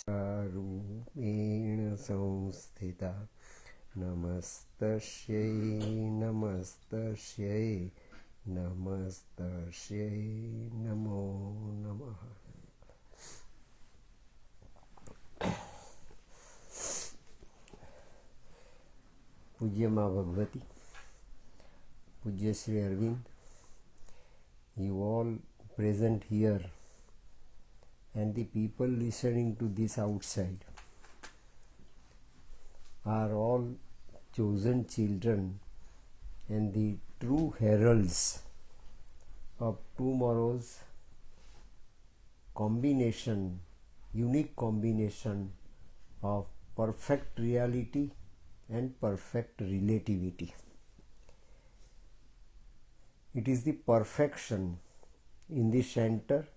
रूपेण संस्थिता नमस्तस्यै नमस्तस्यै नमस्तस्यै नमो नमः. પૂજ્ય મા ભગવતી, પૂજ્ય Shri Arvind, you all present here and the people listening to this outside are all chosen children and the true heralds of tomorrow's combination, unique combination of perfect reality and perfect relativity. It is the perfection in the center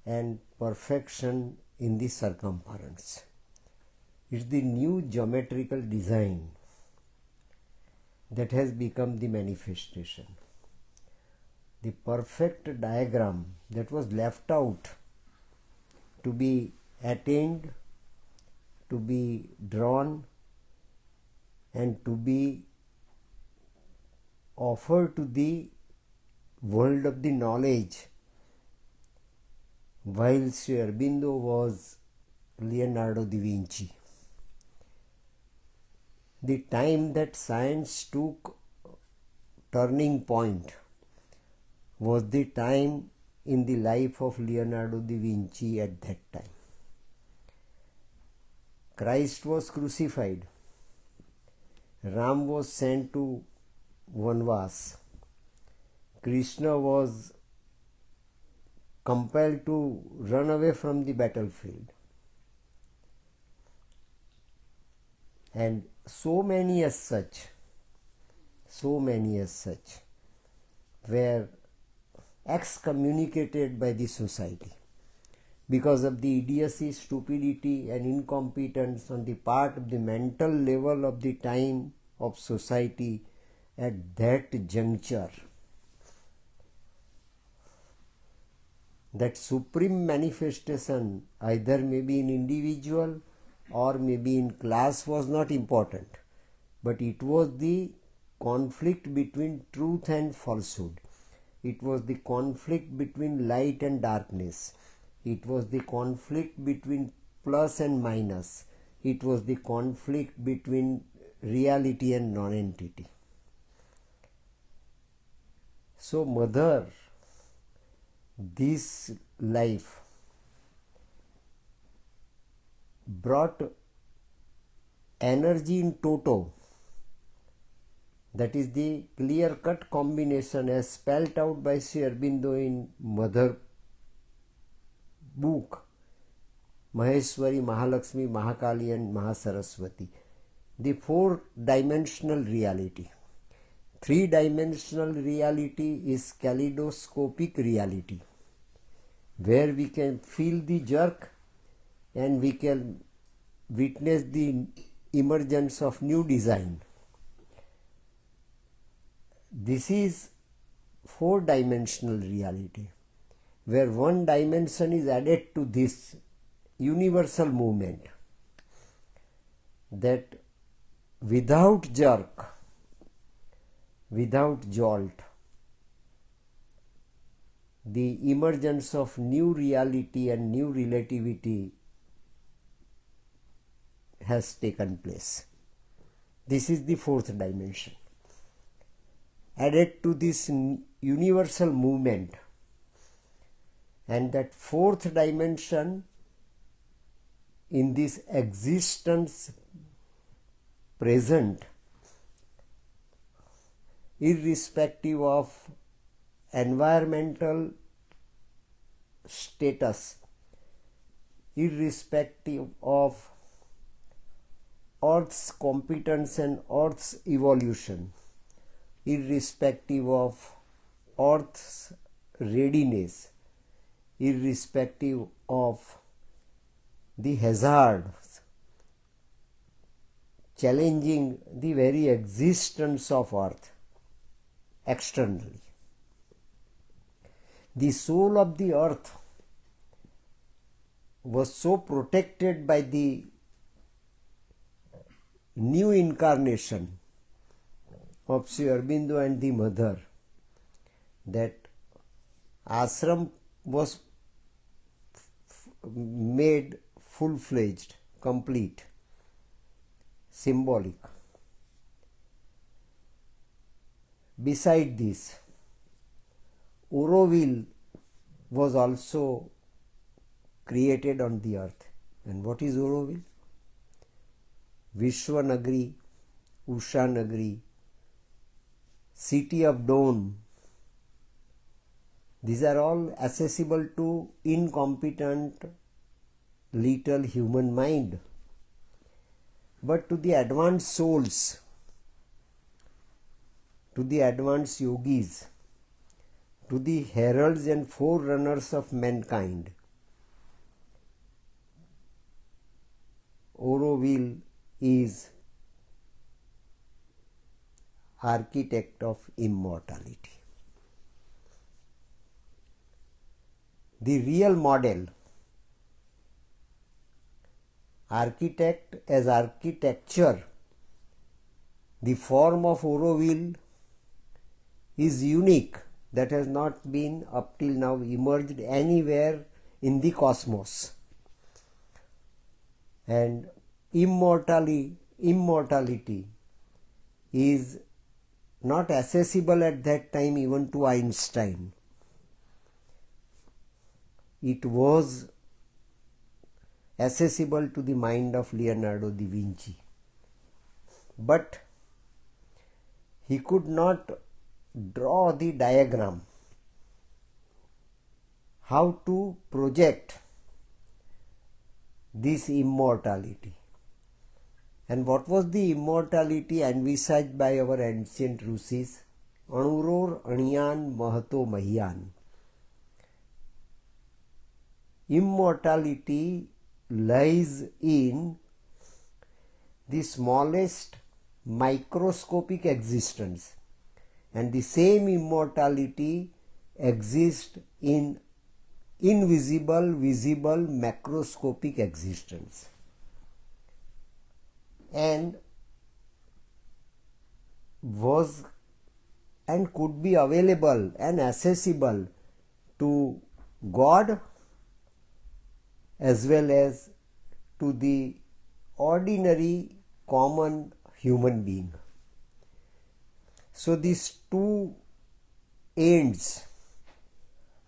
and perfection in the circumference. It's the new geometrical design that has become the manifestation. The perfect diagram that was left out to be attained, to be drawn, and to be offered to the world of the knowledge while Sri Aurobindo was Leonardo da Vinci. The time that science took turning point was the time in the life of Leonardo da Vinci at that time. Christ was crucified. Ram was sent to Vanvas. Krishna was compelled to run away from the battlefield. And so many as such were excommunicated by the society because of the idiocy, stupidity and incompetence on the part of the mental level of the time of society at that juncture. That supreme manifestation, either maybe in individual or maybe in class, was not important, but it was the conflict between truth and falsehood. It was the conflict between light and darkness. It was the conflict between plus and minus. It was the conflict between reality and non-entity. So, Mother, this life brought energy in toto, that is the clear-cut combination as spelled out by Sri Aurobindo in Mother book, Maheshwari, Mahalakshmi, Mahakali and Mahasaraswati. The four-dimensional reality. Three-dimensional reality is kaleidoscopic reality, where we can feel the jerk and we can witness the emergence of new design. This is four-dimensional reality, where one dimension is added to this universal movement, that without jerk, without jolt, the emergence of new reality and new relativity has taken place. This is the fourth dimension. Added to this universal movement, and that fourth dimension in this existence present, irrespective of environmental status, irrespective of Earth's competence and Earth's evolution, irrespective of Earth's readiness, irrespective of the hazards challenging the very existence of Earth externally. The soul of the earth was so protected by the new incarnation of Sri Aurobindo and the mother that ashram was made full-fledged, complete, symbolic. Beside this, Auroville was also created on the earth. And what is Auroville? Vishwanagari, Ushanagari, City of Dawn. These are all accessible to incompetent little human mind. But to the advanced souls, to the advanced yogis, to the heralds and forerunners of mankind, Auroville is architect of immortality. The real model, architect as architecture, the form of Auroville is unique, that has not been up till now emerged anywhere in the cosmos. And immortality is not accessible at that time even to Einstein. It was accessible to the mind of Leonardo da Vinci. But he could not draw the diagram how to project this immortality. And what was the immortality envisaged by our ancient Rishis? Anuror Aniyan Mahato Mahyan. Immortality lies in the smallest microscopic existence, and the same immortality exists in invisible, visible, macroscopic existence, and was and could be available and accessible to God as well as to the ordinary common human being. So these two ends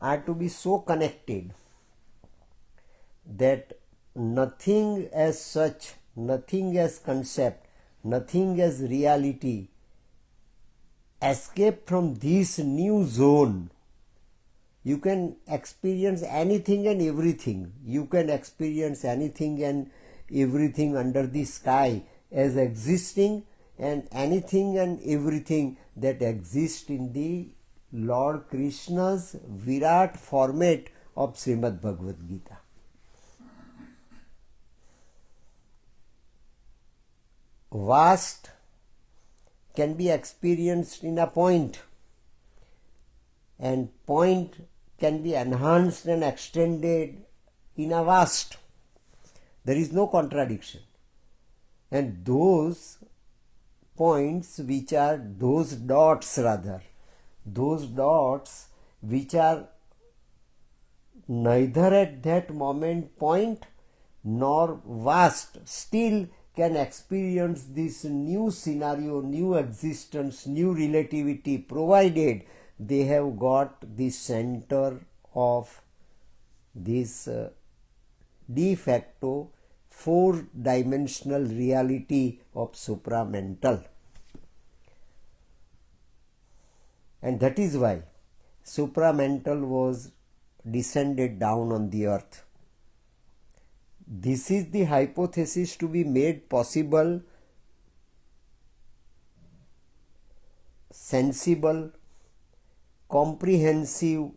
are to be so connected that nothing as such, nothing as concept, nothing as reality escape from this new zone. You can experience anything and everything. You can experience anything and everything under the sky as existing, and anything and everything that exists in the Lord Krishna's Virat format of Srimad Bhagavad Gita. Vast can be experienced in a point, and point can be enhanced and extended in a vast. There is no contradiction. And those points which are those dots which are neither at that moment point nor vast, still can experience this new scenario, new existence, new relativity, provided they have got the center of this de facto four-dimensional reality of supramental. And that is why supramental was descended down on the earth. This is the hypothesis to be made possible, sensible, comprehensive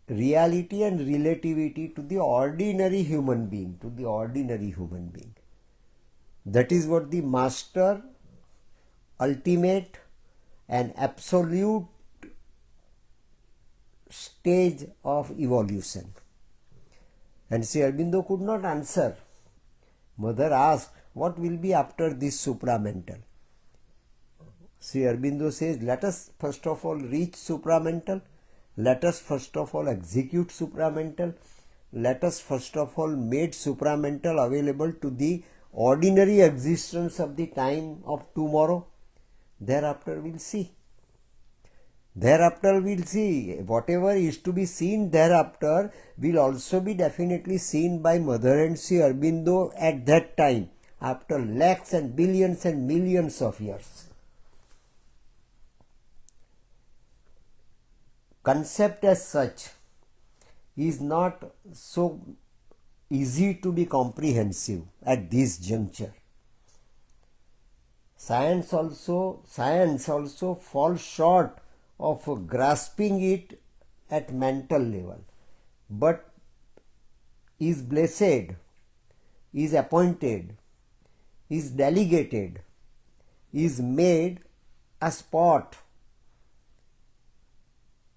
reality and relativity to the ordinary human being, That is what the master, ultimate and absolute stage of evolution. And Sri Aurobindo could not answer. Mother asked, what will be after this supramental? Sri Aurobindo says, let us first of all reach supramental. Let us first of all execute supramental. Let us first of all make supramental available to the ordinary existence of the time of tomorrow. Thereafter we'll see. Thereafter we'll see. Whatever is to be seen thereafter will also be definitely seen by Mother and Sri Aurobindo at that time, after lakhs and billions and millions of years. Concept as such is not so easy to be comprehensive at this juncture. Science also falls short of grasping it at mental level, but is blessed, is appointed, is delegated, is made a spot,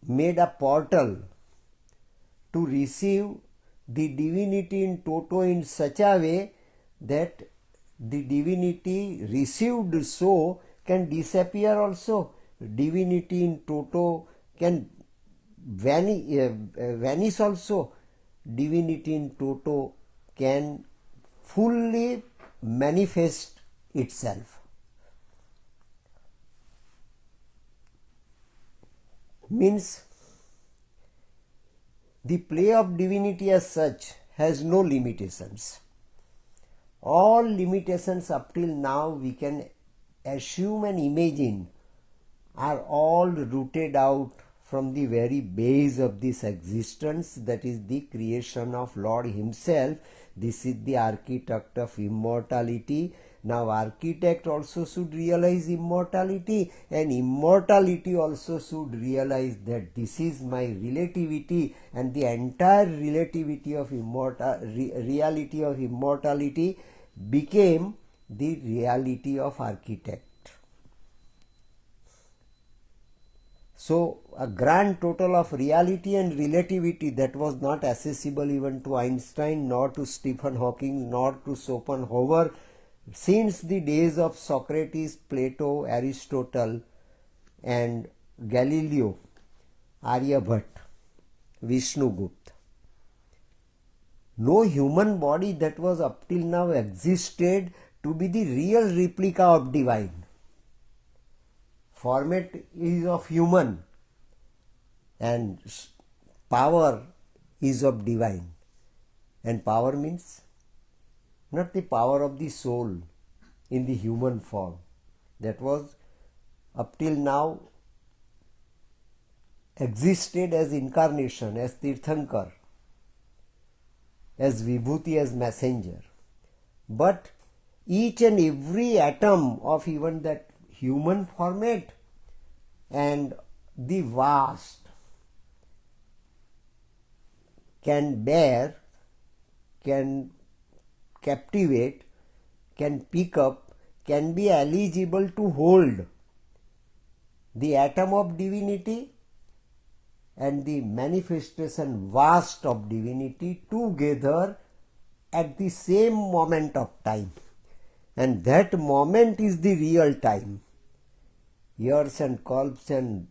made a portal to receive the divinity in toto in such a way that the divinity received so can disappear also. Divinity in toto can vanish also. Divinity in toto can fully manifest itself. Means the play of divinity as such has no limitations. All limitations up till now we can assume and imagine are all rooted out from the very base of this existence, that is the creation of Lord Himself. This is the architect of immortality. Now architect also should realize immortality, and immortality also should realize that this is my relativity, and the entire relativity of reality of immortality became the reality of architect. So a grand total of reality and relativity that was not accessible even to Einstein, nor to Stephen Hawking, nor to Schopenhauer since the days of Socrates, Plato, Aristotle and Galileo, Aryabhat, Vishnugupta. No human body that was up till now existed to be the real replica of divine. Format is of human and power is of divine. And power means not the power of the soul in the human form. That was up till now existed as incarnation, as Tirthankar, as Vibhuti, as messenger. But each and every atom of even that human format and the vast can bear, can captivate, can pick up, can be eligible to hold the atom of divinity and the manifestation vast of divinity together at the same moment of time. And that moment is the real time. Years and kalps and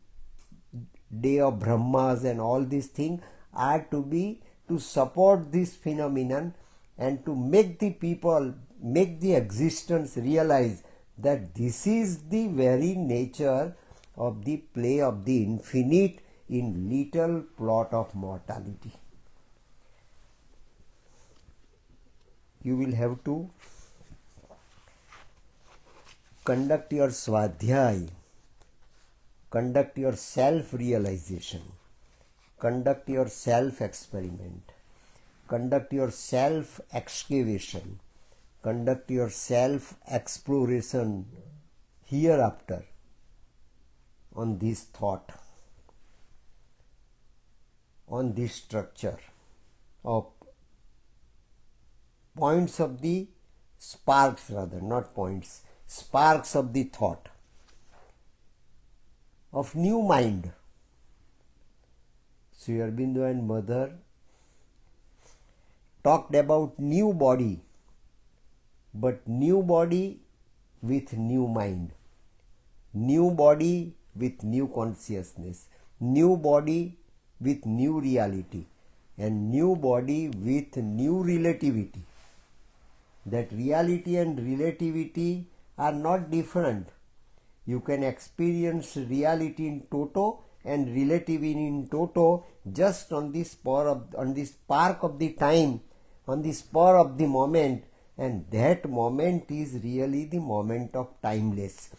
day of Brahmas and all these things are to be to support this phenomenon and to make the people, make the existence realize that this is the very nature of the play of the infinite in little plot of mortality. You will have to conduct your swadhyay, conduct your self-realization, conduct your self-experiment, conduct your self-excavation, conduct your self-exploration hereafter on this thought, on this structure of points of the sparks, rather not points, sparks of the thought of new mind. Sri Aurobindo and Mother talked about new body, but new body with new mind, new body with new consciousness, new body with new reality, and new body with new relativity. That reality and relativity are not different. You can experience reality in toto and relativity in toto just on the spark of the time, on the spur of the moment, and that moment is really the moment of timeless.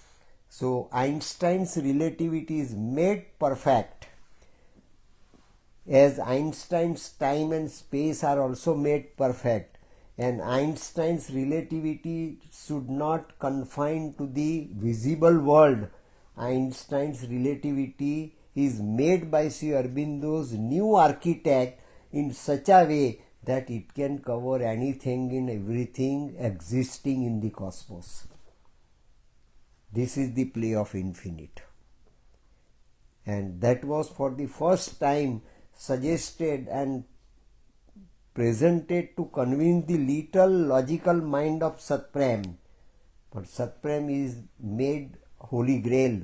So Einstein's relativity is made perfect, as Einstein's time and space are also made perfect, and Einstein's relativity should not confine to the visible world. Einstein's relativity is made by Sri Aurobindo's new architect in such a way that it can cover anything and everything existing in the cosmos. This is the play of infinite. And that was for the first time suggested and presented to convince the little logical mind of Satprem. But Satprem is made Holy Grail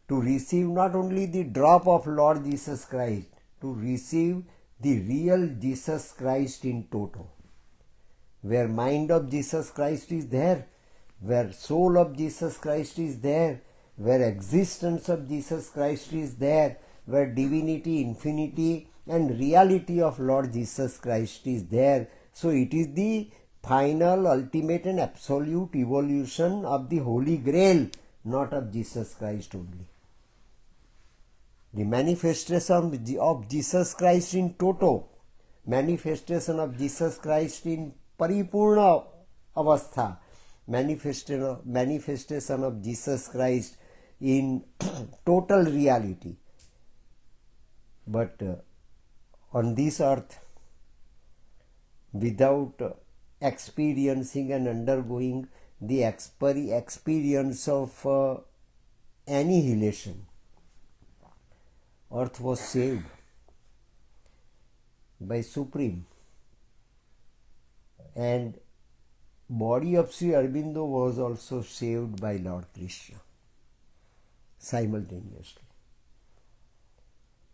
to receive not only the drop of Lord Jesus Christ, to receive the real Jesus Christ in toto. Where mind of Jesus Christ is there, where soul of Jesus Christ is there, where existence of Jesus Christ is there, where divinity, infinity and reality of Lord Jesus Christ is there. So it is the final, ultimate and absolute evolution of the Holy Grail, not of Jesus Christ only. The manifestation of Jesus Christ in toto, manifestation of Jesus Christ in paripurna avastha, manifestation of Jesus Christ in total reality. But on this earth, without experiencing and undergoing the experience of annihilation, earth was saved by Supreme, and body of Sri Aurobindo was also saved by Lord Krishna simultaneously.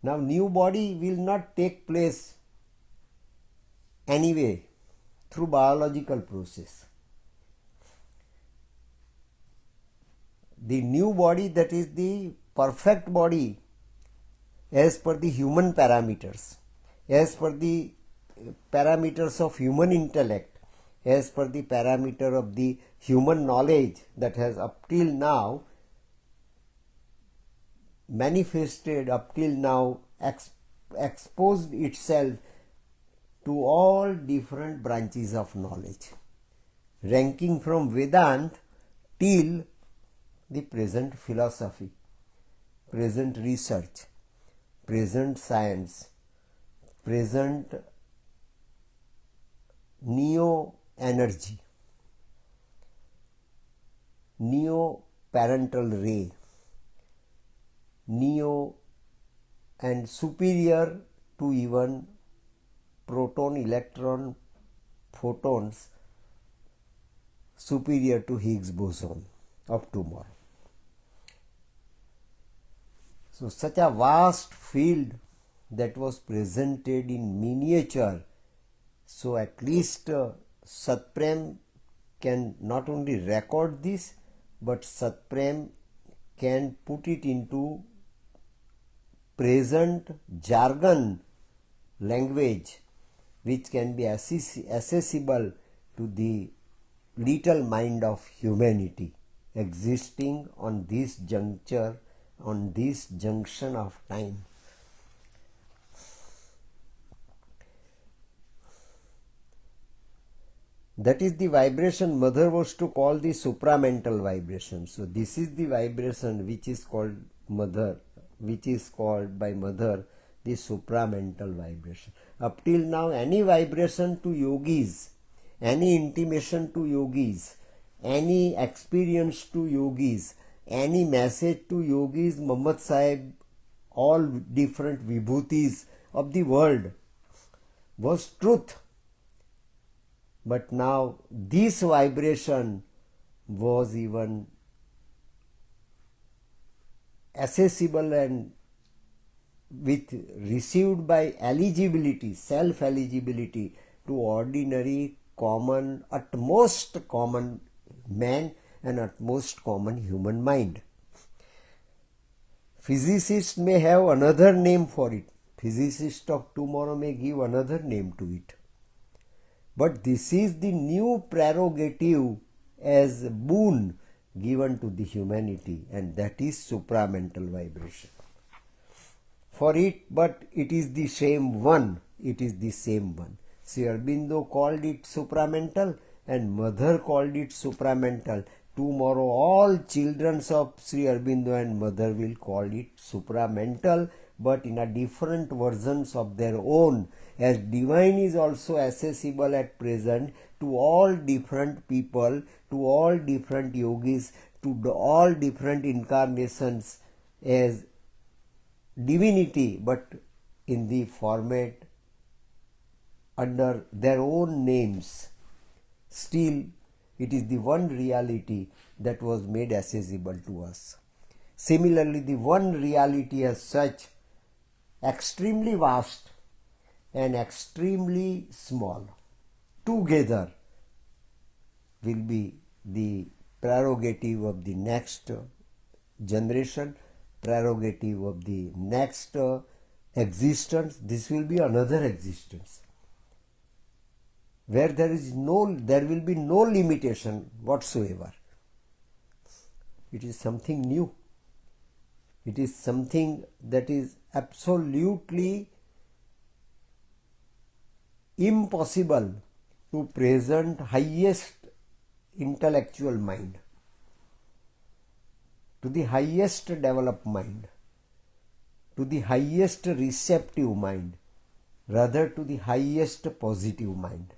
Now new body will not take place anyway through biological process. The new body, that is the perfect body as per the human parameters, as per the parameters of human intellect, as per the parameter of the human knowledge that has up till now manifested, up till now exposed itself to all different branches of knowledge, ranking from Vedanta till the present philosophy, present research, present science, present neo-energy, neo-parental ray, neo and superior to even proton, electron, photons, superior to Higgs boson of tomorrow. So such a vast field that was presented in miniature. So at least Satprem can not only record this, but Satprem can put it into present jargon language which can be accessible to the little mind of humanity existing on this juncture, on this junction of time. That is the vibration Mother was to call the supramental vibration. So this is the vibration which is called Mother, which is called by Mother the supramental vibration. Up till now, any vibration to yogis, any intimation to yogis, any experience to yogis, any message to yogis, Muhammad Sahib, all different vibhutis of the world was truth. But now this vibration was even accessible and with received by eligibility, self-eligibility to ordinary, common, utmost common man and utmost common human mind. Physicists may have another name for it. Physicists of tomorrow may give another name to it. But this is the new prerogative as a boon given to the humanity, and that is supramental vibration. For it, but it is the same one. It is the same one. Sri Aurobindo called it supramental and Mother called it supramental. Tomorrow all children of Sri Aurobindo and Mother will call it supramental, but in a different versions of their own, as divine is also accessible at present to all different people, to all different yogis, to all different incarnations as divinity, but in the format under their own names. Still, it is the one reality that was made accessible to us. Similarly, the one reality as such, extremely vast and extremely small, together will be the prerogative of the next generation, prerogative of the next existence. This will be another existence where there will be no limitation whatsoever. It is something new. It is something that is absolutely impossible to present highest intellectual mind, to the highest developed mind, to the highest receptive mind, rather to the highest positive mind.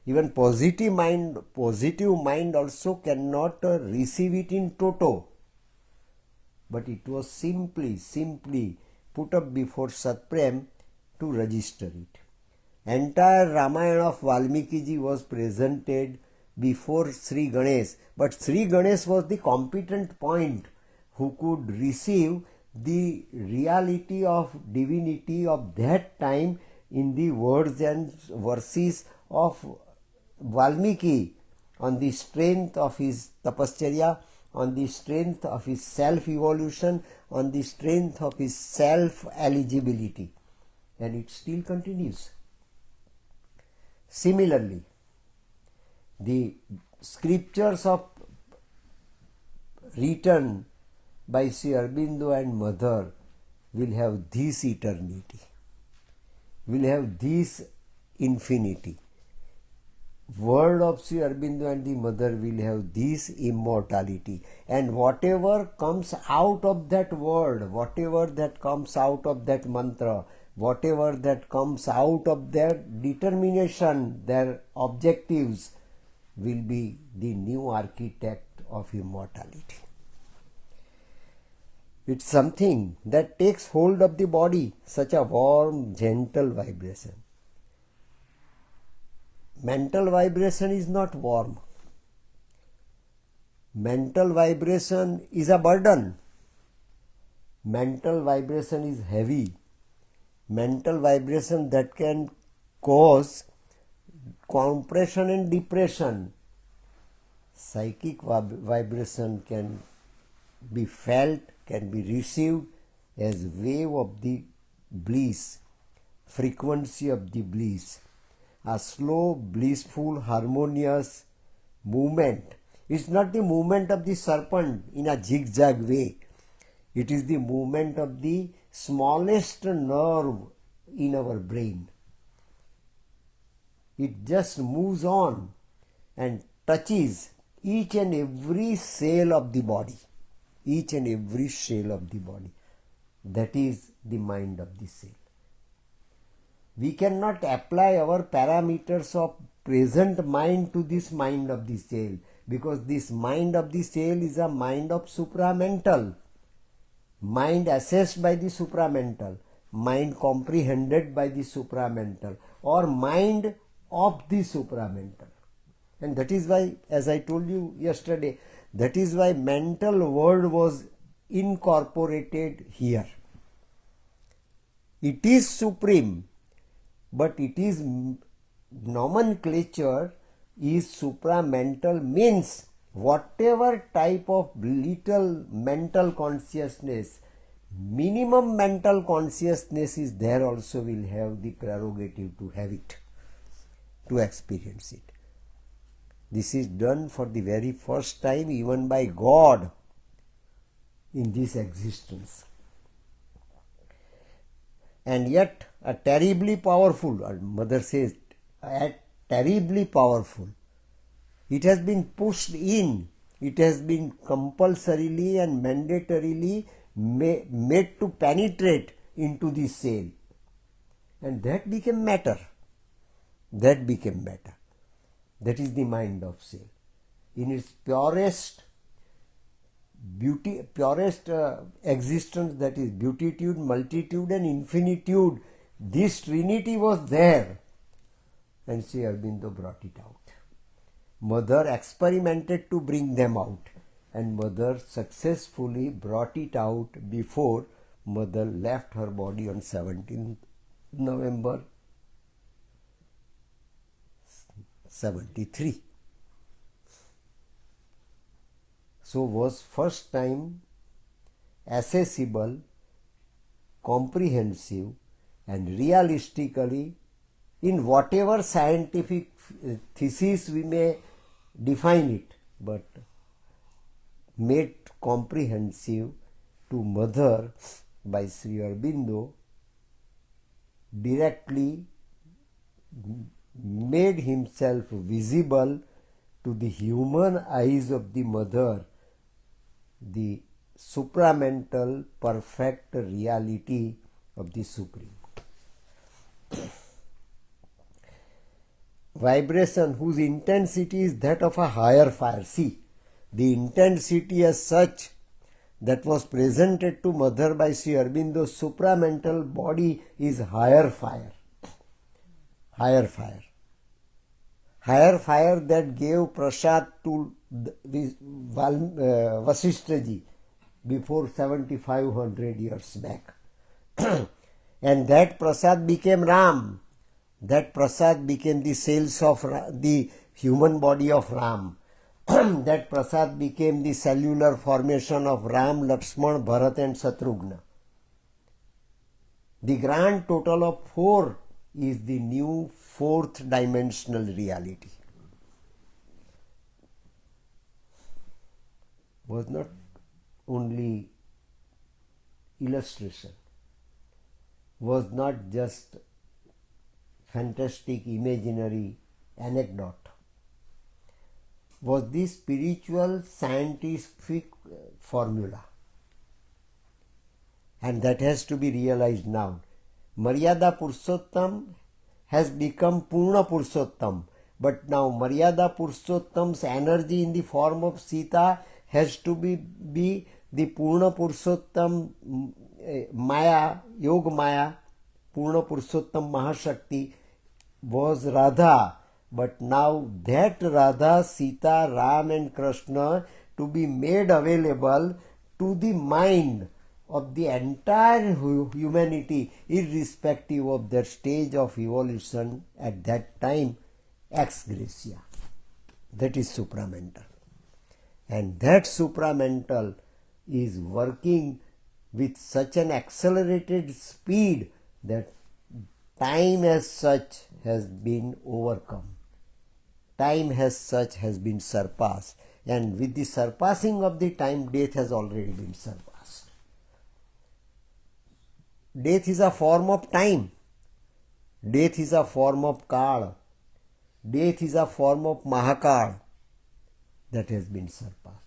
Even positive mind also cannot receive it in toto. But it was simply put up before Satprem to register it. Entire Ramayana of Valmiki ji was presented before Sri Ganesh, but Sri Ganesh was the competent point who could receive the reality of divinity of that time in the words and verses of Valmiki, on the strength of his tapascharya, on the strength of his self-evolution, on the strength of his self-eligibility. And it still continues. Similarly, the scriptures of written by Sri Aurobindo and Mother will have this eternity, will have this infinity. Word of Sri Aurobindo and the Mother will have this immortality, and whatever comes out of that word, whatever that comes out of that mantra, whatever that comes out of their determination, their objectives, will be the new architect of immortality. It's something that takes hold of the body, such a warm, gentle vibration. Mental vibration is not warm. Mental vibration is a burden. Mental vibration is heavy. Mental vibration that can cause compression and depression. Psychic vibration can be felt, can be received as wave of the bliss, frequency of the bliss. A slow, blissful, harmonious movement. It's not the movement of the serpent in a zigzag way. It is the movement of the smallest nerve in our brain. It just moves on and touches each and every cell of the body. Each and every cell of the body. That is the mind of the cell. We cannot apply our parameters of present mind to this mind of the cell, because this mind of the cell is a mind of supramental, mind assessed by the supramental, mind comprehended by the supramental, or mind of the supramental. And that is why, as I told you yesterday, that is why mental word was incorporated here. It is supreme, but it is nomenclature is supramental, means whatever type of little mental consciousness, minimum mental consciousness is there, also will have the prerogative to have it, to experience it. This is done for the very first time even by God in this existence. And yet a terribly powerful, our mother says, terribly powerful. It has been pushed in, it has been compulsorily and mandatorily made to penetrate into the cell. And that became matter. That became matter. That is the mind of cell. In its purest beauty, purest existence, that is beautitude, multitude and infinitude, this trinity was there. And Sri Aurobindo brought it out. Mother experimented to bring them out, and mother successfully brought it out before mother left her body on 17th November 73. So was first time accessible, comprehensive and realistically, in whatever scientific thesis we may define it, but made comprehensive to mother by Sri Aurobindo, directly made himself visible to the human eyes of the mother, the supramental perfect reality of the Supreme. Vibration whose intensity is that of a higher fire. See, the intensity as such that was presented to mother by Sri Aurobindo's supramental body is higher fire. Higher fire. Higher fire that gave prasad to Vasishthaji before 7500 years back. And that prasad became Ram. That prasad became the cells of the human body of Ram. That prasad became the cellular formation of Ram, Lakshman, Bharat and Shatrugna. The grand total of 4 is the new 4th dimensional reality. Was not only illustration, was not just fantastic imaginary anecdote, was the spiritual scientific formula, and that has to be realized now. Maryada Purushottam has become Purna Purushottam, but now Maryada Purushottam's energy in the form of Sita has to be the Purna Purushottam Maya, Yoga Maya, Purna Purushottam Mahashakti was Radha, but now that Radha, Sita, Ram and Krishna to be made available to the mind of the entire humanity, irrespective of their stage of evolution at that time, ex gratia. That is supramental. And that supramental is working with such an accelerated speed that time as such has been overcome. Time as such has been surpassed. And with the surpassing of the time, death has already been surpassed. Death is a form of time. Death is a form of Kal. Death is a form of Mahakal that has been surpassed.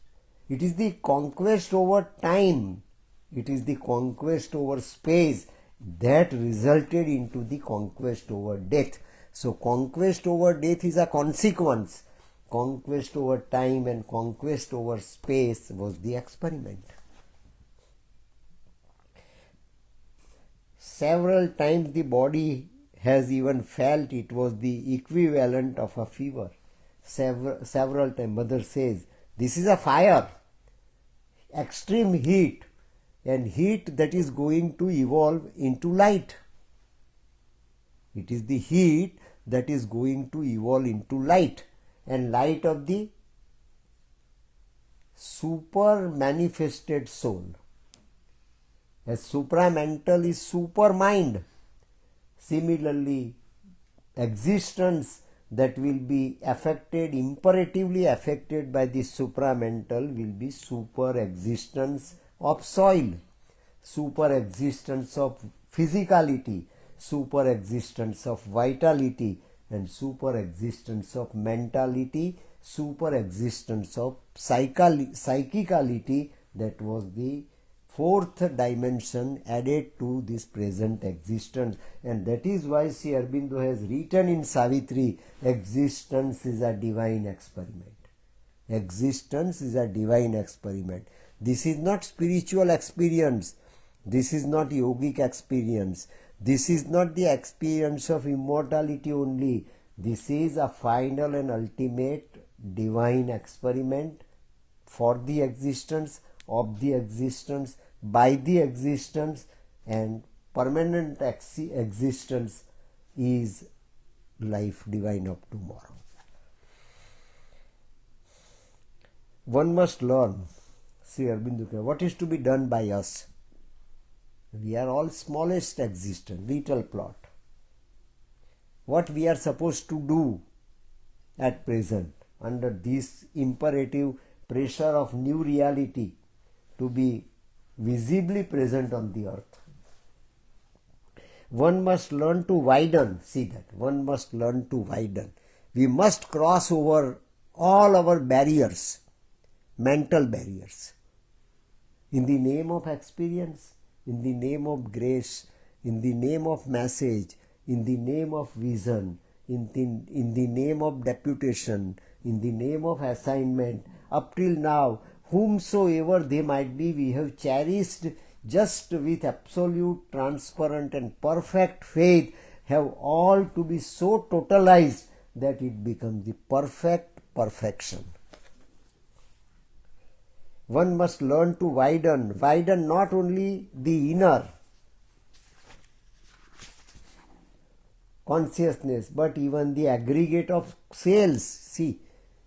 It is the conquest over time. It is the conquest over space that resulted into the conquest over death. So conquest over death is a consequence. Conquest over time and conquest over space was the experiment. Several times the body has even felt it was the equivalent of a fever. Several times mother says, this is a fire, extreme heat, and heat that is going to evolve into light. It is the heat that is going to evolve into light, and light of the super manifested soul. As supramental is super mind, similarly existence that will be affected, imperatively affected by the supramental, will be super existence of soil, super existence of physicality, super existence of vitality, and super existence of mentality, super existence of psychicality. That was the fourth dimension added to this present existence. And that is why Sri Aurobindo has written in Savitri, existence is a divine experiment. Existence is a divine experiment. This is not spiritual experience. This is not yogic experience. This is not the experience of immortality only. This is a final and ultimate divine experiment for the existence, of the existence, by the existence, and permanent existence is life divine of tomorrow. One must learn, Sri Aurobindo, what is to be done by us. We are all smallest existence, little plot. What we are supposed to do at present under this imperative pressure of new reality to be visibly present on the earth. One must learn to widen, see that, one must learn to widen. We must cross over all our barriers, mental barriers, in the name of experience, in the name of grace, in the name of message, in the name of vision, in the name of deputation, in the name of assignment. Up till now, whomsoever they might be, we have cherished just with absolute, transparent and perfect faith, have all to be so totalized that it becomes the perfect perfection. One must learn to widen not only the inner consciousness, but even the aggregate of cells. See,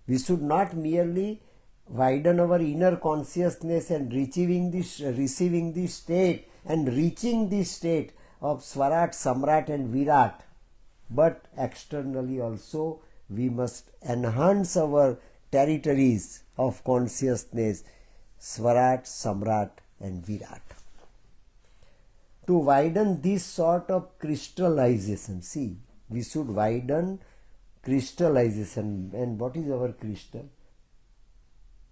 we should not merely widen our inner consciousness and receiving this state and reaching this state of Swarat, Samrat and Virat, but externally also we must enhance our territories of consciousness, Swarat, Samrat and Virat. To widen this sort of crystallization, see, we should widen crystallization. And what is our crystal?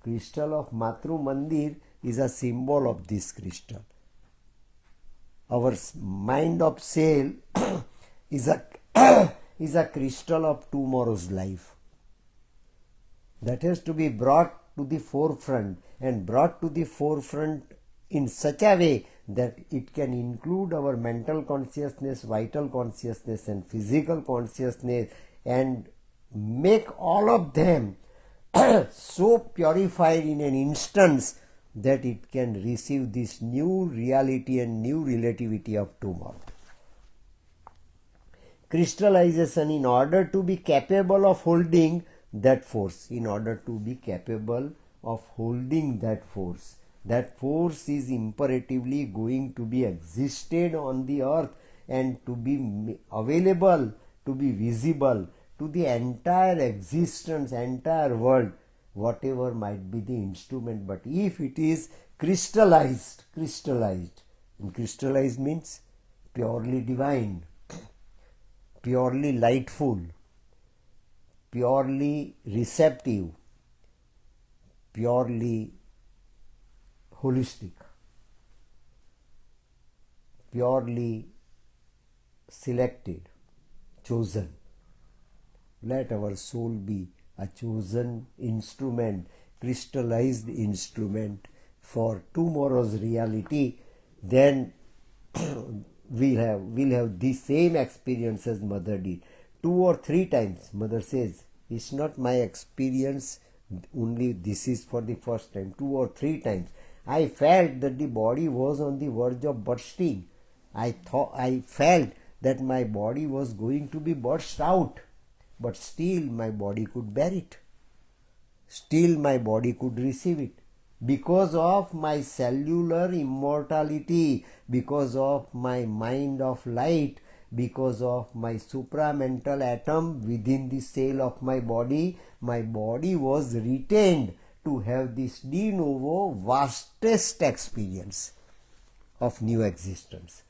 Crystal of Matru Mandir is a symbol of this crystal. Our mind of cell is a crystal of tomorrow's life. That has to be brought to the forefront, and brought to the forefront in such a way that it can include our mental consciousness, vital consciousness and physical consciousness, and make all of them so purified in an instance that it can receive this new reality and new relativity of tomorrow. Crystallization, in order to be capable of holding that force, that force is imperatively going to be existed on the earth and to be available, to be visible to the entire existence, entire world, whatever might be the instrument. But if it is crystallized, and crystallized means purely divine, purely lightful, purely receptive, purely holistic, purely selected, chosen. Let our soul be a chosen instrument, crystallized instrument for tomorrow's reality. Then we'll have the same experience as mother did. 2 or 3 times mother says, it's not my experience only, this is for the first time. 2 or 3 times I felt that the body was on the verge of bursting. I felt that my body was going to be burst out, but still my body could bear it. Still my body could receive it. Because of my cellular immortality, because of my mind of light, because of my supramental atom within the cell of my body was retained to have this de novo vastest experience of new existence.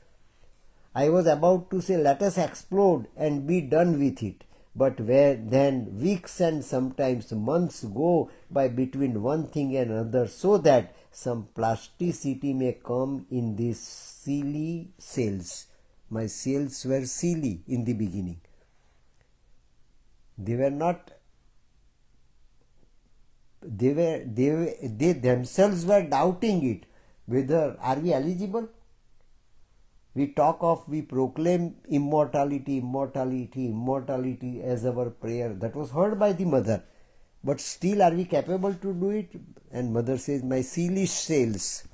I was about to say, let us explode and be done with it. But where then weeks and sometimes months go by between one thing and another, so that some plasticity may come in these silly cells. My cells were silly in the beginning. They were not, they themselves were doubting it. Whether are we eligible? We proclaim immortality as our prayer. That was heard by the mother. But still, are we capable to do it? And mother says, my silly cells.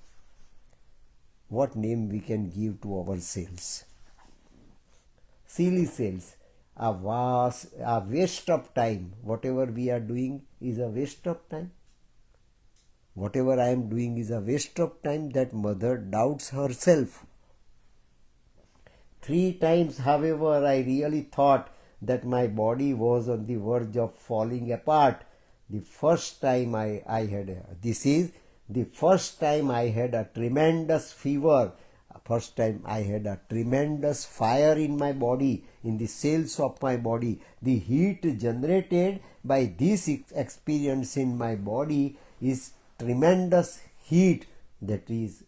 What name we can give to our cells? Silly cells. A waste of time. Whatever we are doing is a waste of time. Whatever I am doing is a waste of time. That mother doubts herself. 3 times, however, I really thought that my body was on the verge of falling apart. The first time I had a tremendous fever. First time I had a tremendous fire in my body, in the cells of my body. The heat generated by this experience in my body is tremendous heat. That is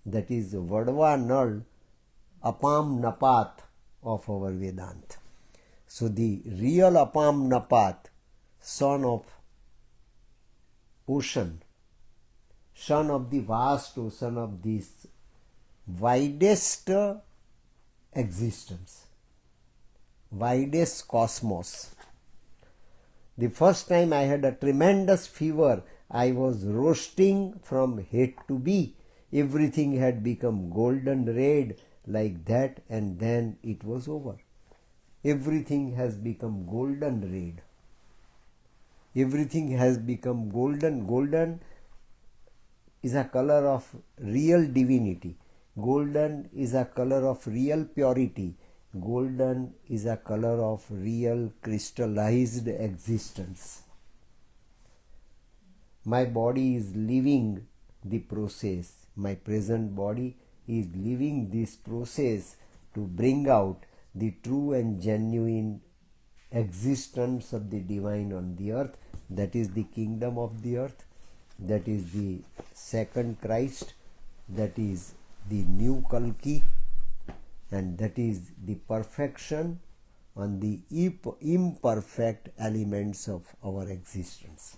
Vadva Nal, Apam Napat of our Vedanta. So the real Apam Napat, son of ocean, son of the vast ocean of this widest existence, widest cosmos. The first time I had a tremendous fever, I was roasting from head to bee. Everything had become golden red like that, and then it was over. Everything has become golden red. Everything has become golden. Golden is a color of real divinity. Golden is a color of real purity. Golden is a color of real crystallized existence. My body is living the process. My present body is living this process to bring out the true and genuine existence of the divine on the earth. That is the kingdom of the earth. That is the second Christ. That is the new Kalki. And that is the perfection on the imperfect elements of our existence.